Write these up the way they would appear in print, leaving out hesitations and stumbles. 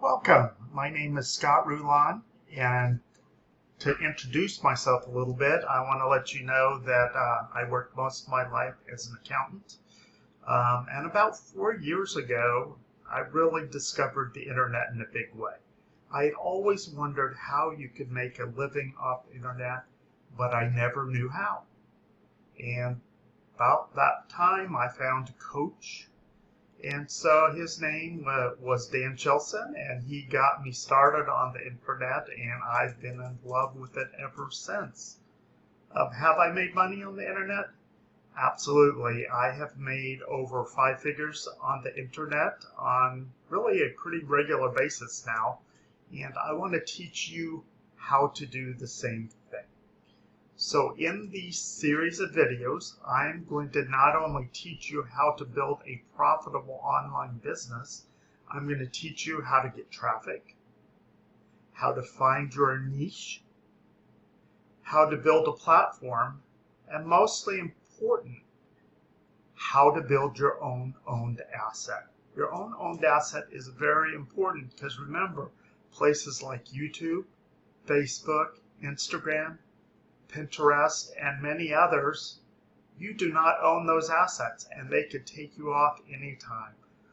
Welcome. My name is Scott Rulon, and to introduce myself a little bit, I want to let you know that I worked most of my life as an accountant. And about 4 years ago, I really discovered the internet in a big way. I had always wondered how you could make a living off the internet, but I never knew how. And about that time, I found a coach. And so his name was Dan Chilson, and he got me started on the internet, and I've been in love with it ever since. Have I made money on the internet? Absolutely. I have made over 5 figures on the internet on really a pretty regular basis now, and I want to teach you how to do the same thing. So in these series of videos, I'm going to not only teach you how to build a profitable online business, I'm going to teach you how to get traffic, how to find your niche, how to build a platform, and mostly important, how to build your own owned asset. Your own owned asset is very important because remember, places like YouTube, Facebook, Instagram, Pinterest, and many others, you do not own those assets and they could take you off anytime.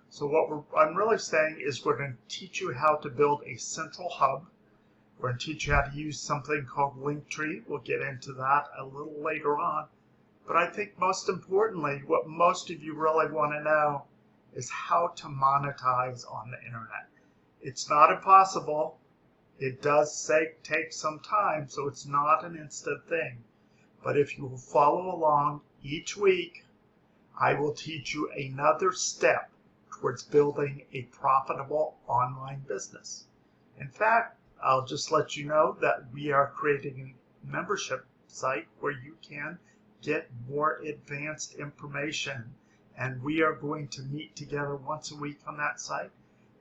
So what I'm really saying is we're going to teach you how to build a central hub. We're going to teach you how to use something called Linktree. We'll get into that a little later on. But I think most importantly, what most of you really want to know is how to monetize on the internet. It's not impossible. It does take some time, so it's not an instant thing. But if you will follow along each week, I will teach you another step towards building a profitable online business. In fact, I'll just let you know that we are creating a membership site where you can get more advanced information. And we are going to meet together once a week on that site,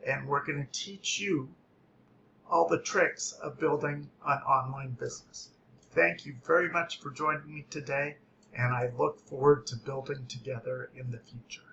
and we're going to teach you all the tricks of building an online business. Thank you very much for joining me today, and I look forward to building together in the future.